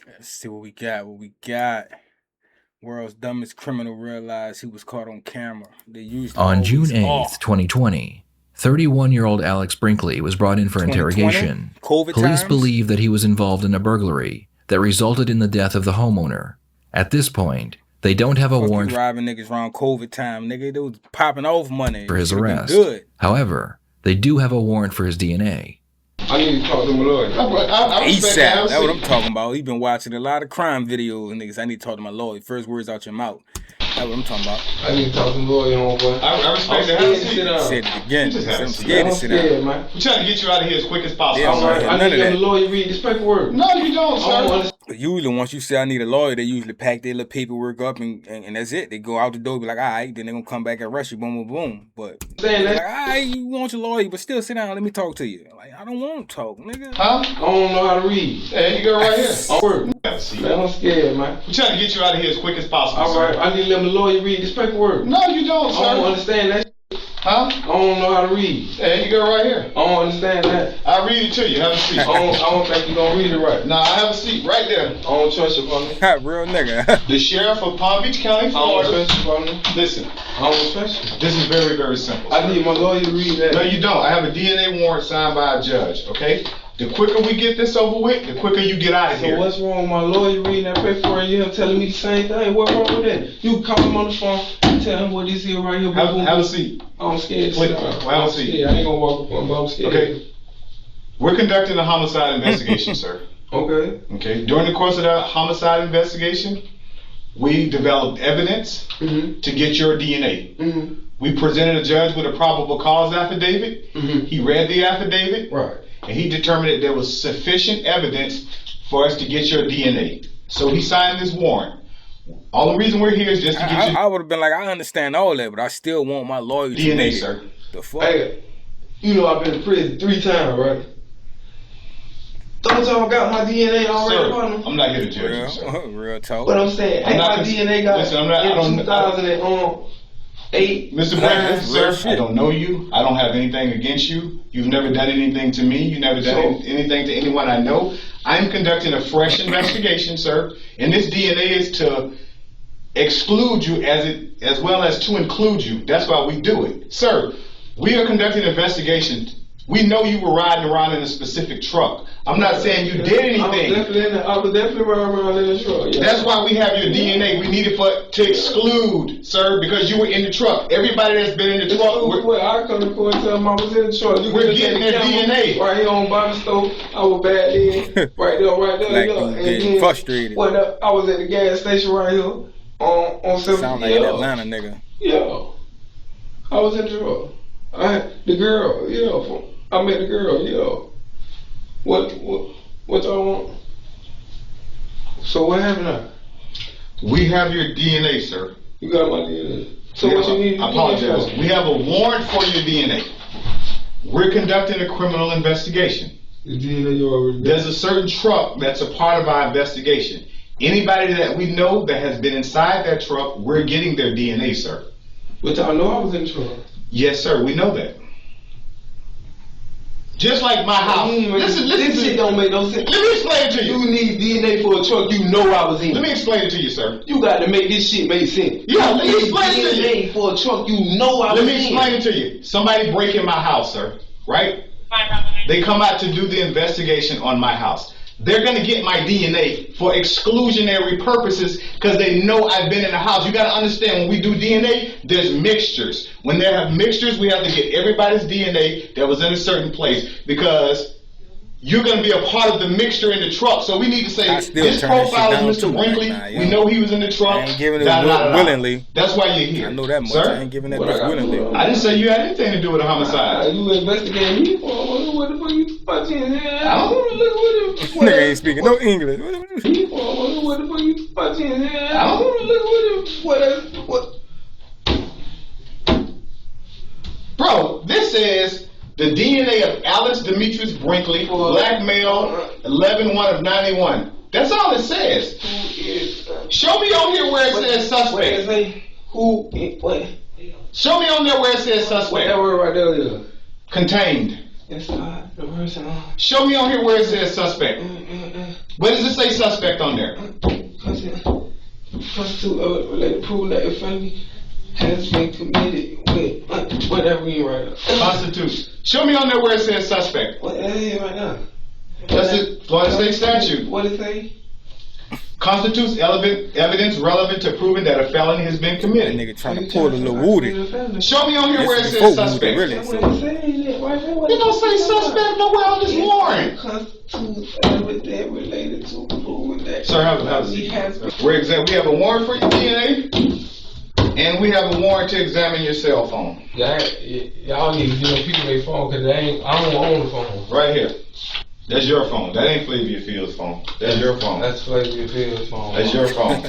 Let's see what we got. World's dumbest criminal realized he was caught on camera. They usually On June always 8th, 2020, 31-year-old Alex Brinkley was brought in for 2020? interrogation. COVID Police times? believe that he was involved in a burglary that resulted in the death of the homeowner. At this point, they don't have a Fuck warrant you robbing niggas around COVID time, nigga. They was popping off money. for his Should've been arrest. Good. However, they do have a warrant for his DNA. I need to talk to my lawyer. I ASAP. That's what I'm talking about. He been watching a lot of crime videos, niggas. I need to talk to my lawyer. First words out your mouth. That's what I'm talking about. I need to talk to my lawyer, homeboy. I respect that. I said it again. I'm scared to sit down. Man. We're trying to get you out of here as quick as possible. Yeah, All right, none I of need to that. have a lawyer read this paperwork. No, you don't, sir. But usually, once you say I need a lawyer, they usually pack their little paperwork up and that's it. They go out the door, be like, all right, then they're going to come back and rush you, boom, boom, boom. But, Saying like, that, all right, you want your lawyer, but still sit down, let me talk to you. Like, I don't want to talk, nigga. Huh? I don't know how to read. Hey, you go right here. I work. See. Man, I'm scared, man. We're trying to get you out of here as quick as possible. All right, I need to let my lawyer read this paperwork. No, you don't, sir. I don't understand that. Huh? I don't know how to read. Hey, you go right here. I don't understand that. I'll read it to you. Have a seat. I don't think you're going to read it right. Nah, I have a seat right there. I don't trust you, partner. Real nigga. The sheriff of Palm Beach County, I don't Florida. trust you, partner. Listen, I don't trust you. this is very, very simple. I need my lawyer to read that. No, you don't. I have a DNA warrant signed by a judge, okay? The quicker we get this over with, the quicker you get out of So here. what's wrong with my lawyer reading that paperwork and you have telling me the same thing? What's wrong with that? You call him on the phone and tell him what this here right here. Have a seat. I'm scared. Wait, Sit down. have a I'm seat. scared. I ain't gonna walk up on him, but I'm scared. Okay. We're conducting a homicide investigation, sir. Okay. Okay. During the course of that homicide investigation, we developed evidence Mm-hmm. to get your DNA. Mm-hmm. We presented a judge with a probable cause affidavit. Mm-hmm. He read the affidavit, Right. and he determined that there was sufficient evidence for us to get your DNA. So he signed this warrant. All the reason we're here is just to get your I would have been like, I understand all that, but I still want my lawyer to DNA, make it. sir. The fuck? Hey, you know I've been to prison 3 times, right? Don't y'all got my DNA already, Sir, partner? I'm not here to judge you, sir. Real talk. But I'm saying, I'm ain't not my cons- DNA got Listen, I'm not- I in don't- 2008? Mr. That's Brandon, real sir, shit. I don't know you. I don't have anything against you. You've never done anything to me. You've never done anything to anyone I know. I'm conducting a fresh investigation, sir. And this DNA is to exclude you as well as to include you. That's why we do it. Sir, we are conducting an investigation. We know you were riding around in a specific truck. I'm not saying you did anything. I was definitely riding around in the truck. Yeah. That's why we have your DNA. We need it to exclude, sir, because you were in the truck. Everybody that's been in the truck, I come to court and tell them I was in the truck. You We're can getting take their the camera DNA. right here on Bobby Stove. I was bad then. Right there. Like yeah. you And getting then frustrated. When I was at the gas station right here on 7th. Sound like an Atlanta nigga. Yeah. I was in the truck. The girl, I met the girl, What y'all want? So what happened now? we have your DNA, sir. You got my DNA. So what you need? I apologize. We have a warrant for your DNA. We're conducting a criminal investigation. The DNA you already got. There's a certain truck that's a part of our investigation. Anybody that we know that has been inside that truck, we're getting their DNA, sir. But y'all know I was in the truck. Yes, sir. We know that. Just like my house. Listen This to shit me. don't make no sense. Let me explain it to You you. need DNA for a truck you know I was in. Let me explain it to you, sir. You got to make this shit make sense. Yeah, let me You need explain it to you. DNA for a truck you know I was Let in. me explain it to you. Somebody break in my house, sir. Right? They come out to do the investigation on my house. They're going to get my DNA for exclusionary purposes because they know I've been in the house. You got to understand, when we do DNA, there's mixtures. When there have mixtures, we have to get everybody's DNA that was in a certain place because you're going to be a part of the mixture in the truck. So we need to say, I still this turn that profile shit down is too, Mr. Brinkley. like, nah, We yo. know he was in the truck. I ain't giving it Da, da, da, da. willingly. That's why you're here. I know that much. Sir? I ain't giving that What I bitch got willingly. going on? I didn't say you had anything to do with a homicide. You investigating me for what the fuck you fucking I don't- look Nigga ain't speaking no English. What the fuck you fucking I don't- what Bro, this says the DNA of Alex Demetrius Brinkley, black male, 11/1 of 91. That's all it says. Show me on here where it says suspect. What? Show me on there where it says That suspect. word right there. Contained. inside the person. Show me on here where it says suspect. Where does it say suspect on there? Constitute related proof that a felony has been committed with whatever you right now. Constitute. Show me on there where it says suspect. What that is right now? That's it. Florida State statute. What it say? Constitutes evidence relevant to proving that a felony has been That committed. nigga trying to pull a little woody. Show me on here where it Before says suspect. really. That's what it say. It don't say suspect nowhere on this warrant. Constitutes evidence related to proving that. Sir, have a he has been. We have a warrant for your DNA, and we have a warrant to examine your cell phone. Y'all need to give people their phone because I don't own the phone. Right here. That's your phone. That ain't Flavia Field's phone. That's your phone. That's Flavia Field's phone. That's your phone.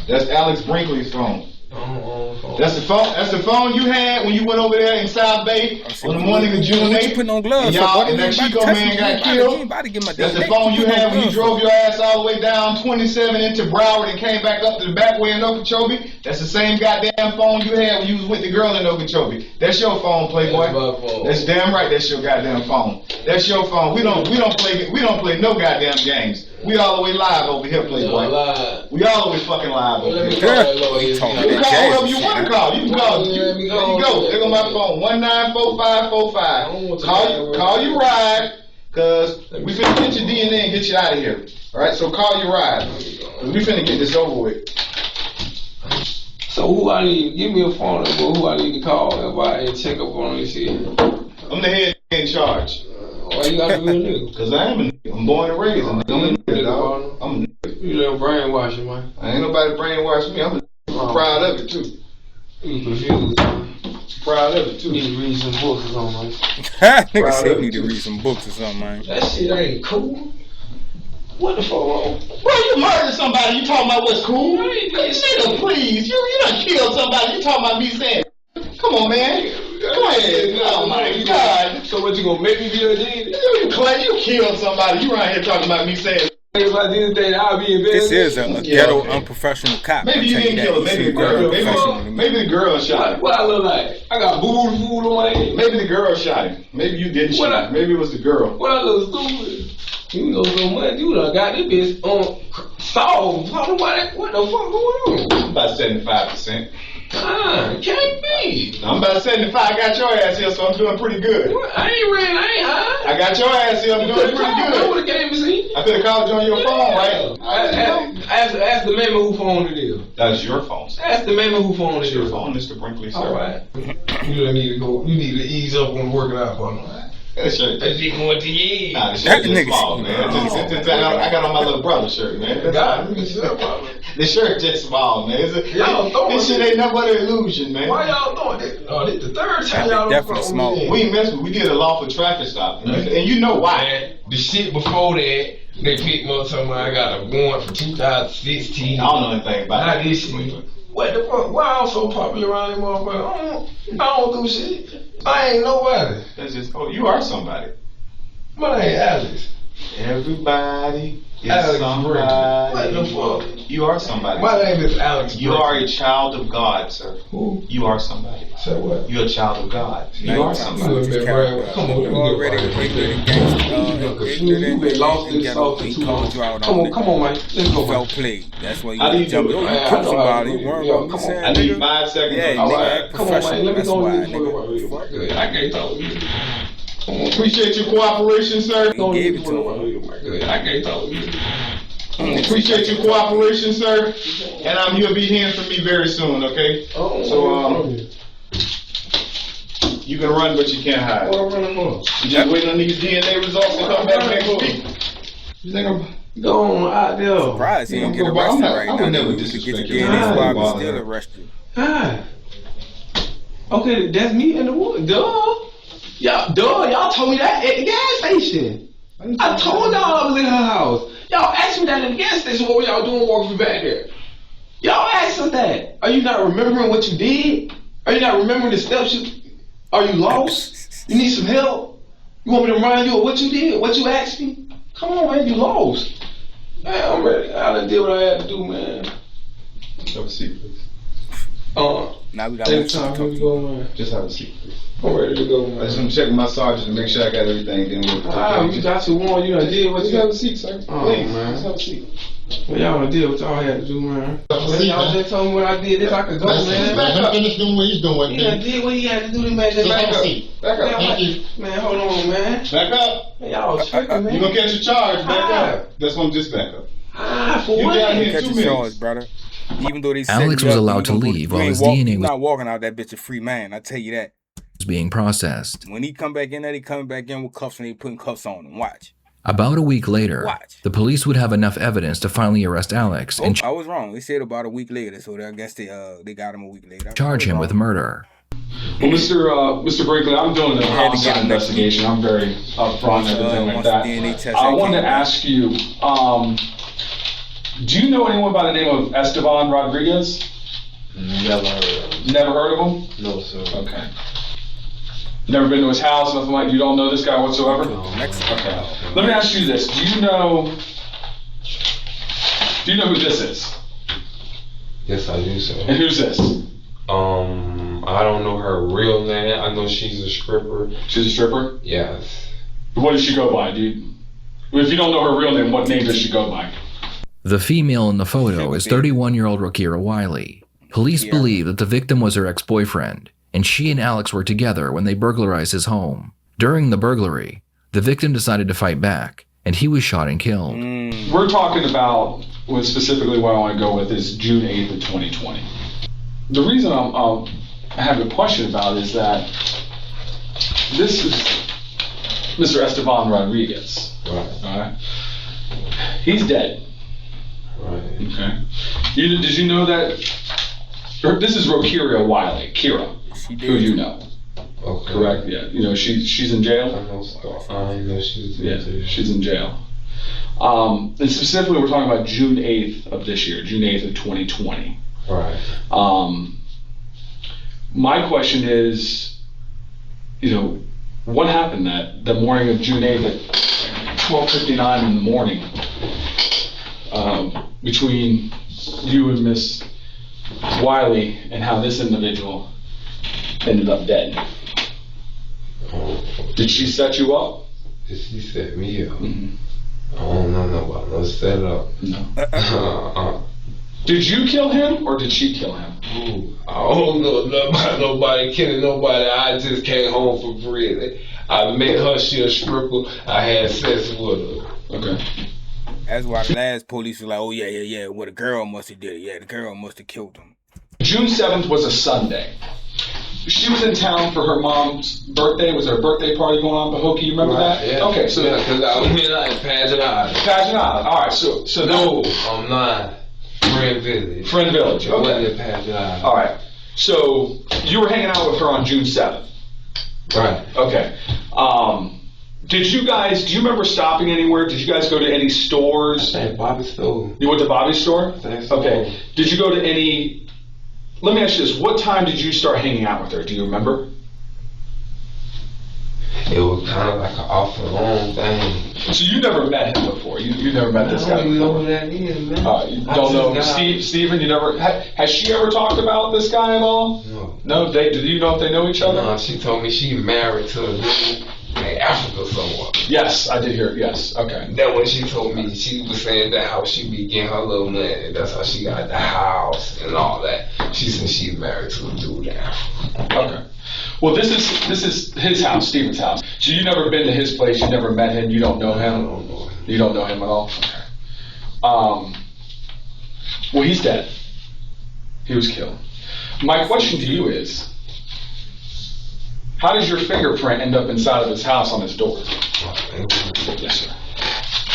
That's Alex Brinkley's phone. I don't own the phone. That's the phone. That's the phone you had when you went over there in South Bay on the morning of June What you 8th. putting on gloves? And for, y'all, boy? and that You ain't Chico about to man touch got me. You killed. ain't about to get my That's the DNA. phone you Put on had when you gloves drove for. your ass all the way down 27 into Broward and came back up to the back way in Okeechobee. That's the same goddamn phone you had when you was with the girl in Okeechobee. That's your phone, Playboy. That's my phone. That's damn right. That's your goddamn phone. That's your phone. We don't play no goddamn games. We all the way live over here, Playboy. We all the way fucking live over here. You can call whoever you want to call. You can call. There you go. There go my phone. 194545. Call your ride, cause we finna get your DNA and get you out of here. All right. So call your ride. Cause we finna get this over with. So who I need? Give me a phone number. Who I need to call if I check up on this shit? I'm the head in charge. Why you gotta be a nigga? Cause I am a nigga. I'm born and raised. I'm a nigga, dog. I'm a nigga. You little brainwashing, man. Ain't nobody brainwash me. I'm proud of it too. You confused, man. Proud of it You too. need to read some books or something, man. Nigga said you need to read some books or something, man. That shit ain't cool. What the fuck wrong? Bro, you murdered somebody. You talking about what's cool? Nigga, please. You done killed somebody. You talking about me saying? Come on, man. Go ahead. Oh my God. So what, you gonna make me be a genius? You killed somebody. You around here talking about me saying? If I did that, I'll be in bed. This is a Yeah, ghetto, okay. unprofessional cop. Maybe I'm you telling didn't that. kill him. Maybe the girl. Maybe the girl shot him. What I look like? I got booed food on my head. Maybe the girl shot him. Maybe you didn't shoot him. Maybe it was the girl. What I look stupid? You know so much. You done got this bitch on solved. What the fuck going on? About 75%. It can't be. I'm about 75. I got your ass here, so I'm doing pretty good. I ain't high. I got your ass here. I'm doing pretty I good. would have gave me see. I could have called you on your phone, right? Ask the man who phone it is. That's your phone. Ask the man who phone it That's your is. phone, Mr. Brinkley, sir. All right. You don't need to go. You need to ease up on working out for me. That shirt. That shit going to you. Nah, the shirt That just nigga- small, man. I got on my little brother shirt, man. God, The shirt just small, man. Y'all throwing This shit ain't nothing but an illusion, man. why y'all doing this? Oh, this the third time y'all Definitely small. We ain't messing. We did a lawful traffic stop, and you know why. Man, the shit before that, they picked me up talking about I got a warrant for 2016. I don't know anything about Not that. this shit. What the fuck? Why I'm so popular around here, motherfucker? I don't do shit. I ain't nobody. That's just. Oh, you are somebody. My name Alex. Everybody is Alex somebody. What the fuck? You are somebody. My name is Alex. You are a child of God, sir. Who? You are somebody. Say what? You're a child of God. You are somebody. You been brain- Come on, let me get Already right. ignorant and You been lost in the sauce for he too long. called you out Come on on, it. come on, man. Let's go, Fell man. play. That's why How do you you jump. do it? You Man, I cook know how somebody. to You do it. worry Yo, about me come on. saying, I need nigga. 5 seconds. Yeah, on All nigga, right, act come on, man. professional. Let me That's go why, in this nigga. fucking good. I can't talk to you. Come on. Appreciate your cooperation, sir. He gave it to him. Good. I can't talk to you. Appreciate your cooperation, sir. And you'll be hearing from me very soon, okay? Oh, So, you can run, but you can't hide. what I'm running for? You just waiting on these DNA results to come back next week. You think I'm... Go on out there. Surprised he didn't get I'm arrested not- right I now. would never You could get disrespect your you. DNA swab and Nah. still arrest you. Hi. Okay, that's me in the wood. Duh. Y'all told me that at the gas station. I told y'all I was in her house. Y'all asked me that in the gas station. What were y'all doing walking back there? Y'all asked us that. Are you not remembering what you did? Are you not remembering the steps you... Are you lost? You need some help? You want me to remind you of what you did? What you asked me? Come on, man. You lost. Man, I'm ready. I done did what I had to do, man. Have a seat, please. Now we got Take more shit to time talk for me to to. go, man. Just have a seat. I'm ready to go, man. I just want to check with my sergeant to make sure I got everything. Then we'll You got your warrant. You done did what just you have a seat, sir. Oh, Please, man. just have a seat. Well, y'all done did what y'all had to do, man. See, Y'all just told me when I did this, I could go, man. Back up. Finish doing what he's doing. He done did what he had to do to make that Back back up. up. Back up. Thank you. Man, hold on, man. Back up. Man, y'all tripping, man. You gonna catch a charge. Back Ah. up. That's why I'm just back up. For You what? got here. Catch 2 the minutes. charge, brother. Even though they set Alex you was up, allowed you to gonna go- leave you while ain't his walk- DNA you was not walking out that bitch a free man. I tell you that. being processed. When he come back in there, he coming back in with cuffs and they putting cuffs on him. Watch. About a week later, Watch. the police would have enough evidence to finally arrest Alex and I was wrong. They said about a week later, so I guess they got him a week later. charge him with murder. Well, Mr. Brinkley, I'm doing the had to get homicide him next investigation. I'm very upfront and everything like once the that. DNA test I that wanted came to back. ask you, do you know anyone by the name of Esteban Rodriguez? Never heard of him. Never heard of him? No, sir. Okay. Never been to his house, nothing like. You don't know this guy whatsoever? Mexico. Okay. Let me ask you this: Do you know who this is? Yes, I do, sir. And who's this? I don't know her real name. I know she's a stripper. She's a stripper. Yes. What does she go by, dude? If you don't know her real name, what name does she go by? The female in the photo is 31-year-old Rokira Wiley. Police believe that the victim was her ex-boyfriend, and she and Alex were together when they burglarized his home. During the burglary, the victim decided to fight back, and he was shot and killed. We're talking about, specifically what I want to go with is June 8th of 2020. The reason I have a question about is that this is Mr. Esteban Rodriguez. Right. All right. He's dead. Right. Okay. Did you know that? This is Rokira Wiley, Kira, She who did. you know. Okay. Correct. Yeah. You know she's in I jail. know she's. Yeah, she's in jail. And specifically, we're talking about June 8th of this year, June 8th of 2020. Right. My question is, what happened that morning of June 8th at 12:59 in the morning between you and Miss Wiley, and how this individual ended up dead? Did she set you up? She set me up. Mhm. I don't know about no setup. No. Did you kill him or did she kill him? I don't know nothing about nobody killing nobody. I just came home for free. I met her, she a stripper. I had sex with her. Okay. That's why the last police was like, oh yeah. Well, the girl must have did it. Yeah, the girl must have killed him. June 7th was a Sunday. She was in town for her mom's birthday. Was there a birthday party going on in Pahokee? You remember that? Yeah. Okay, so yeah, because I went out in Pageant Island. Pageant Island. All right, so No, I'm not. Friend Village. Friend Village. It wasn't Okay. in Pageant Island. All right. So you were hanging out with her on June 7th. Right. Okay. Do you remember stopping anywhere? Did you guys go to any stores? I think Bobby stole. You went to Bobby's store? I think so. Okay. Did you go to any? Let me ask you this: what time did you start hanging out with her? Do you remember? It was kind of like an off and on thing. So you never met him before. You never met this guy I don't even know before. who that is, man. You don't know Steven? You never has she ever talked about this guy at all? No. No. Do you know if they know each other? No, she told me she married to a dude in Africa somewhere. Yes, I did hear it. Yes. Okay. That when she told me, she was saying that how she be getting her little money. That's how she got the house and all that. She said she's married to a dude in Africa. Okay. Well, this is his house, Steven's house. So you never been to his place. You never met him. You don't know I him. don't know. You don't know him at all. Okay. Well, he's dead. He was killed. My question to you is, how does your fingerprint end up inside of his house on his door? Yes, sir.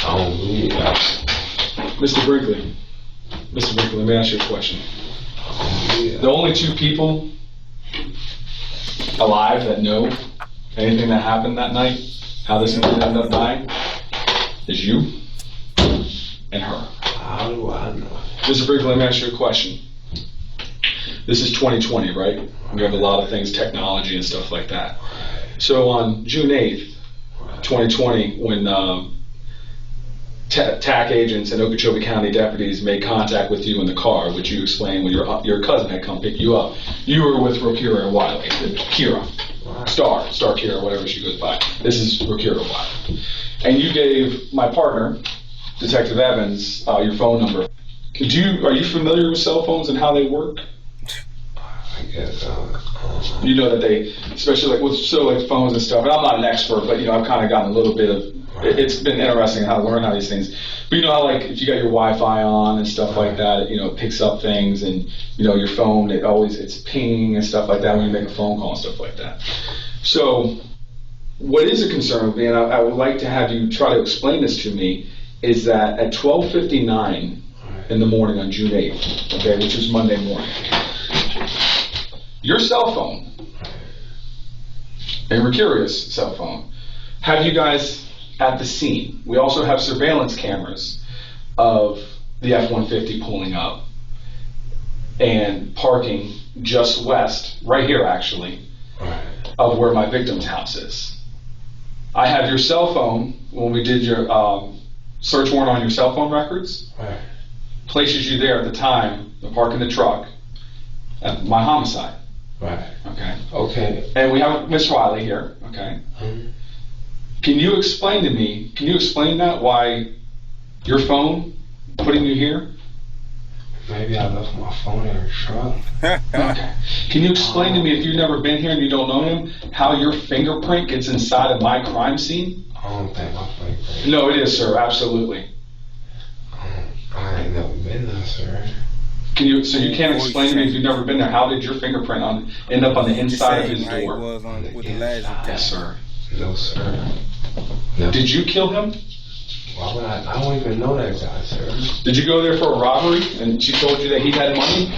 I don't believe that. Mr. Brinkley, let me ask you a question. The only two people alive that know anything that happened that night, how this man ended up dying, is you and her. How do I know? Mr. Brinkley, let me ask you a question. This is 2020, right? We have a lot of things, technology and stuff like that. So on June 8th, 2020, when TAC agents and Okeechobee County deputies made contact with you in the car, which you explained when your cousin had come pick you up. You were with Rokira and Wiley. Kira. Star Kira, whatever she goes by. This is Rokira Wiley. And you gave my partner, Detective Evans, your phone number. Are you familiar with cell phones and how they work? I guess. You know that they, especially like with phones and stuff. And I'm not an expert, but I've kind of gotten a little bit of. It's been interesting how to learn how these things. But how like if you got your Wi-Fi on and stuff like that, it picks up things, and your phone it's pinging and stuff like that when you make a phone call and stuff like that. So, what is a concern with me, and I would like to have you try to explain this to me, is that at 12:59 in the morning on June 8th, okay, which is Monday morning, your cell phone and Rokira's cell phone have you guys at the scene. We also have surveillance cameras of the F-150 pulling up and parking just west, right here actually, of where my victim's house is. I have your cell phone, when we did your search warrant on your cell phone records, places you there at the time, parking the truck, at my homicide. Right. Okay. And we have Miss Wiley here, okay? Can you explain that, why your phone putting you here? Maybe I left my phone in the truck. Okay. Can you explain to me, if you've never been here and you don't know him, how your fingerprint gets inside of my crime scene? I don't think my fingerprint. No, it is, sir, absolutely. I ain't never been there, sir. So you can't explain to me, if you've never been there, how did your fingerprint end up on the inside of his door? With the last Yes, sir. No, sir. No. Did you kill him? Why would I don't even know that guy, sir. Did you go there for a robbery and she told you that he had money?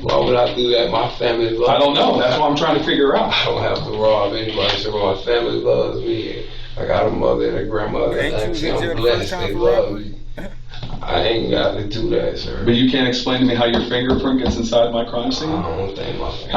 Why would I do that? My family loves me. I don't know. That's what I'm trying to figure out. I don't have to rob anybody, so my family loves me. I got a mother and a grandmother. Ain't you I'm in jail the blessed. first time They for love robbery? me. I ain't got to do that, sir. But you can't explain to me how your fingerprint gets inside my crime scene? I don't think my family. It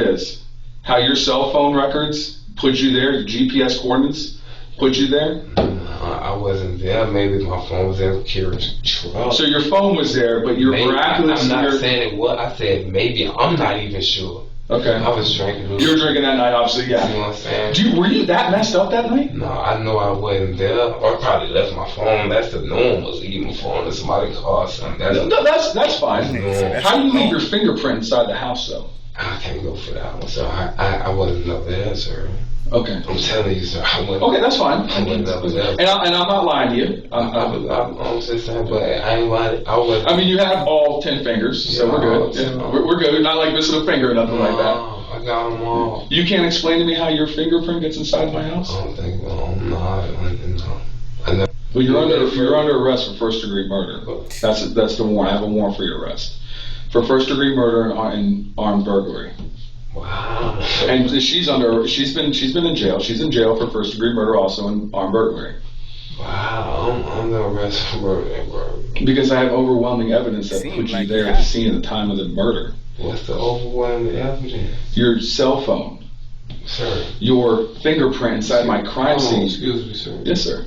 is. How your cell phone records put you there, your GPS coordinates put you there? I wasn't there. Maybe my phone was in Kira's truck. So your phone was there, but you're miraculous. I'm not saying it was. I said maybe. I'm not even sure. Okay. I was drinking. You were drinking that night, obviously, yeah. You know what I'm saying? Were you that messed up that night? No, I know I wasn't there. Or I probably left my phone. That's the norm, was leaving my phone in somebody's car or something. That's fine. How do you leave your fingerprint inside the house, though? I can't go for that one, so I wasn't up there, sir. Okay. I'm telling you, sir, I wasn't. Okay, that's fine. I wasn't up there. And I'm not lying to you. I'm just saying, but I ain't lying. I wasn't. I mean, you have all 10 fingers, so we're good. Yeah, we're good. Not like missing a finger or nothing like that. I got them all. You can't explain to me how your fingerprint gets inside my house? I don't think, no. I know. Well, you're under arrest for first-degree murder. That's the warrant. I have a warrant for your arrest for first-degree murder and armed burglary. Wow. And she's been in jail. She's in jail for first-degree murder, also in armed burglary. Wow, I'm under arrest for murder, bro. Because I have overwhelming evidence that put you there at the scene at the time of the murder. What's the overwhelming evidence? Your cell phone. Sir. Your fingerprint inside my crime scene. Excuse me, sir. Yes, sir.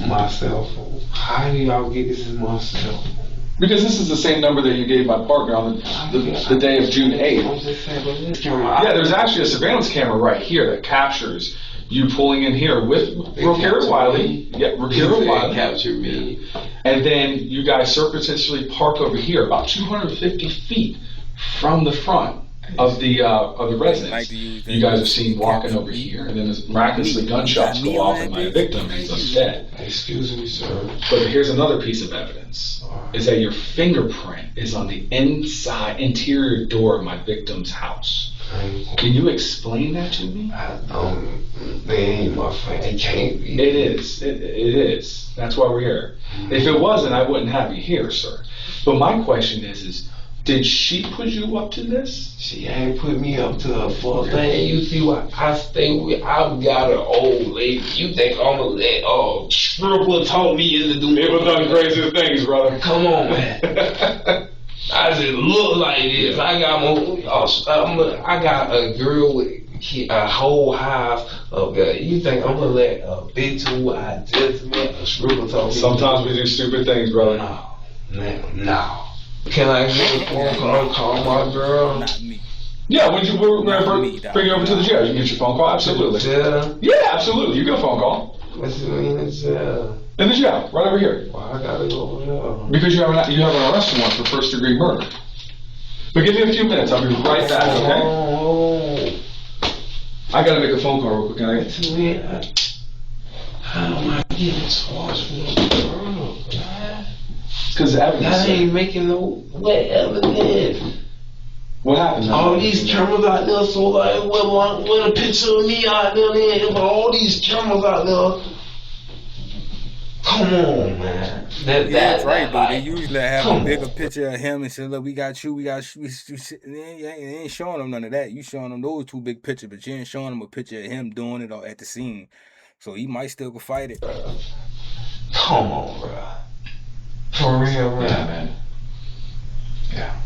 My cell phone. How do y'all get this in my cell phone? Because this is the same number that you gave my partner on the day of June 8th. I'm just saying, but this camera. Yeah, there's actually a surveillance camera right here that captures you pulling in here with Rokira Wiley. Yeah, Rokira Wiley. Captured me. And then you guys surreptitiously park over here, about 250 feet from the front of the residence. You guys are seen walking over here, and then miraculously gunshots go off, and my victim ends up dead. Excuse me, sir. But here's another piece of evidence: is that your fingerprint is on the interior door of my victim's house. Can you explain that to me? They ain't my friend. They can't be. It is. It is. That's why we're here. If it wasn't, I wouldn't have you here, sir. But my question is did she put you up to this? She ain't put me up to a full thing. You see what I stay with? I've got an old lady. You think I'm gonna let stripper told me to do? It was done craziest things, brother. Come on, man. I just look like this. I got a girl with a whole house of that. You think I'm gonna let a bitch who I just met, a stripper talk? Sometimes we do stupid things, brother. No. Can I get a phone call? Call my girl. Not me. Yeah, we're gonna bring you over to the jail. You can get your phone call. Absolutely. Yeah, absolutely. You get a phone call. What's the mean in jail? In the jail, right over here. Why I gotta go over there? Because you have an arrest warrant for first-degree murder. But give me a few minutes. I'll be right back. Okay. Oh. I gotta make a phone call real quick. Can I? How am I getting charged for this girl, man? Because the evidence. That ain't making no wet evidence. What happened? All these cameras out there, so like, with a picture of me out there, with all these cameras out there. Come on, man. That's right, but they usually have a bigger picture of him and say, look, we got you. They ain't showing them none of that. You showing them those two big pictures, but you ain't showing them a picture of him doing it or at the scene. So he might still go fight it. Come on, bro. For real, bro. Yeah, man. Yeah.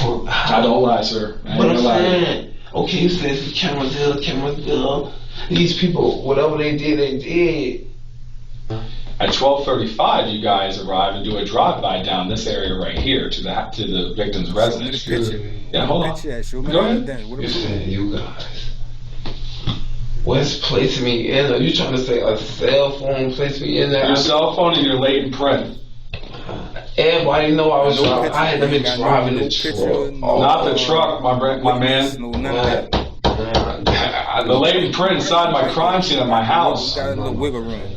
I don't lie, sir. But I'm saying, okay, you said the camera's there. These people, whatever they did, they did. At 12:35, you guys arrive and do a drive-by down this area right here to the victim's residence. Show me the picture. Yeah, hold on. Show me Go ahead. You said you guys. What's placing me in? Are you trying to say a cell phone placed me in there? Your cell phone and your latent print. Everybody know I was driving. I had been driving the truck. Not the truck, my man. No, none of that. The latent print inside my crime scene at my house. Got a little wiggle room.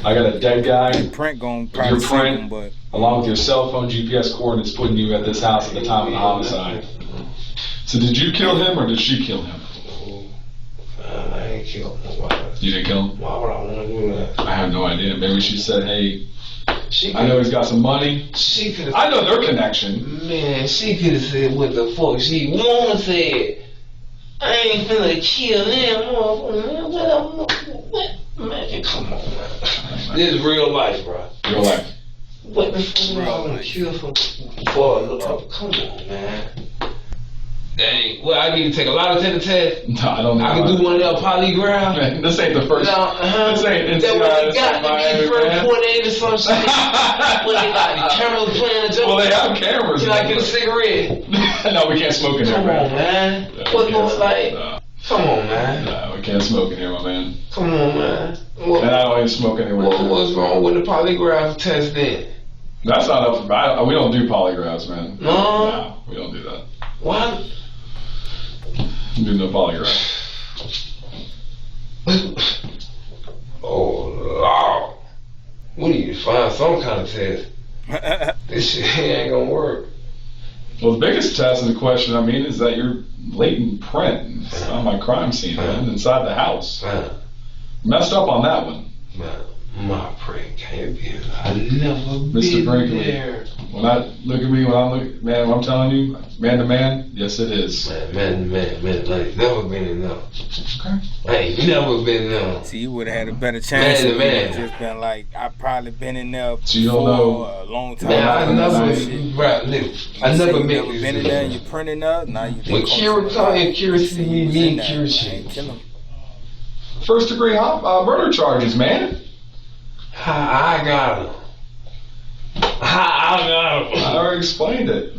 I got a dead guy. Print going Your print, but along with your cell phone GPS coordinates, putting you at this house at the time of the homicide. So did you kill him or did she kill him? I ain't killed nobody. You didn't kill him? Why would I want to do that? I have no idea. Maybe she said, hey, I know he's got some money. She could have. I know their connection. Man, she could have said what the fuck she wanna say. I ain't finna kill them, motherfucker. What? Man, come on, man. This is real life, bro. Real life. What the fuck am I gonna kill for love? Come on, man. Dang. Well, I need to take a lie detector test. No, I don't know. I can do one of them polygraph. Man, this ain't the first. This ain't that what they got to be for 1.8 or some shit. What they got? The cameras playing the Well, they have cameras. Can I get a cigarette? No, we can't smoke in here, Come on, man. What's going like? Come on, man. No, we can't smoke in here, my man. Come on, man. And I don't even smoke anywhere. What's wrong with the polygraph test then? That's not up. We don't do polygraphs, man. No? No, we don't do that. What? We do no polygraph. Oh, Lord. We need to find some kind of test. This shit ain't gonna work. Well, the biggest test in the question, I mean, is that your latent print on my crime scene, man, inside the house. Messed up on that one. Man, my print can't be. I never Mr. been Brinkley, there. when I look at me, man, what I'm telling you, man to man, yes it is. Man, I ain't never been enough. Okay. I ain't never been enough. See, you would have had a better chance. Man, if man. you just been like, I probably been in there So you don't for know. a long time. Man, I never, Shit. right, I never met never this been in dude. there. And you printing up. Now you. When Kira come and Kira see me and Kira shit. Kill him. First degree murder charges, man. I got him. I got him. I already explained it.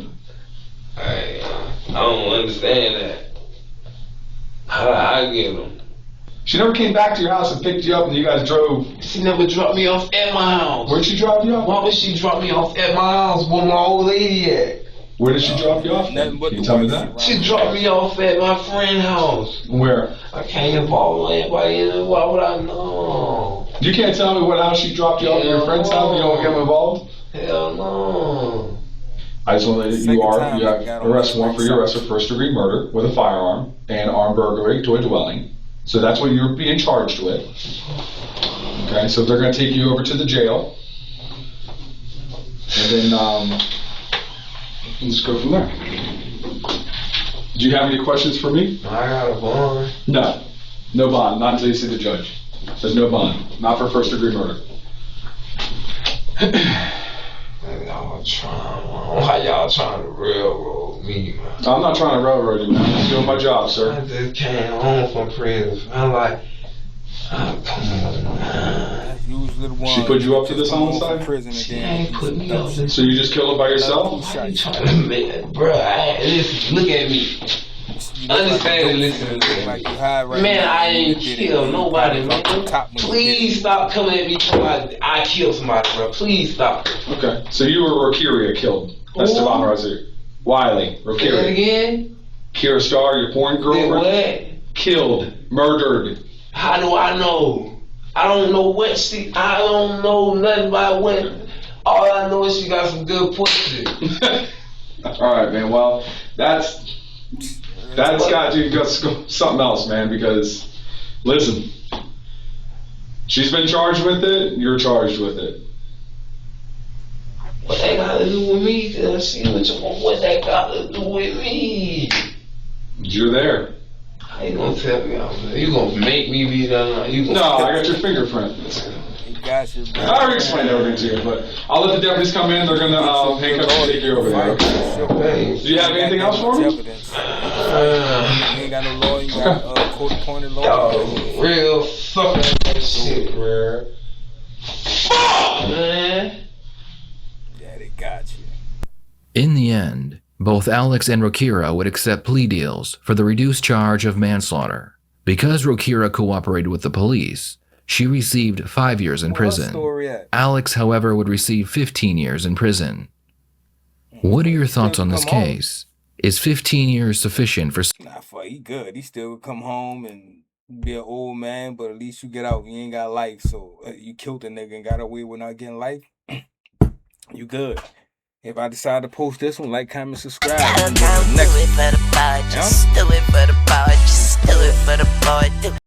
I don't understand that. How did I get him? She never came back to your house and picked you up and you guys drove. She never dropped me off at my house. Where'd she drop you off? Why would she drop me off at my house where my old lady at? Where did she drop you off? Nothing but Can you the tell me worst that? shit. She dropped me off at my friend's house. Where? I can't involve anybody in it. Why would I know? You can't tell me what house she dropped you off at your friend's house. You don't want to get involved. Hell no. I just want to let you Second you time have I got arrest on warrant for the your arrest for first degree murder with a firearm and armed burglary to a dwelling. So that's what you're being charged with. Okay, so they're going to take you over to the jail, and then let's go from there. Do you have any questions for me? I got a bond. No bond, not until you see the judge. There's no bond, not for first degree murder. Y'all trying, why y'all trying to railroad me, bro. I'm not trying to railroad you, man. I'm just doing my job, sir. I just came home from prison. I'm like, oh, come on, man. Usually the one. She put you up to this homicide? Prison and She then ain't put me up to So you just killed her by yourself? Why you trying to make, bro? Listen, look at me. Understand and listen to me. Man, I ain't kill nobody, man. Please stop coming at me talking about I killed somebody, bro. Please stop. Okay. So you were Rokeria killed. Esteban Razir. Wiley. Say that Rokeria. again? Kira Star, your porn Then girlfriend? what? Killed. Murdered. How do I know? I don't know what she. I don't know nothing about what. All I know is she got some good pussy. Alright, man. Well, that's got you got something else, man, because, listen, she's been charged with it, you're charged with it. What that got to do with me? See what that got to do with me? You're there. How you gonna tell me? You gonna make me be done? You gonna No, I got your fingerprint. Gotcha, bro. I already explained everything to you, but I'll let the deputies come in. They're gonna handcuff you and take you over there. Hey, Do you have anything else for me? You ain't got no lawyer, you got court-appointed lawyer. Yo, real fucking shit, bro. Fuck, man. Yeah, they got you. In the end, both Alex and Rokira would accept plea deals for the reduced charge of manslaughter. Because Rokira cooperated with the police, she received 5 years in prison. Alex, however, would receive 15 years in prison. What are your thoughts on this case? Is 15 years sufficient for... Nah, fuck, he good. He still would come home and be an old man, but at least you get out. You ain't got life, so you killed a nigga and got away with not getting life. You good. If I decide to post this one, like, comment, subscribe. Don't do it for the boy, just do it for the boy, just do it for the boy.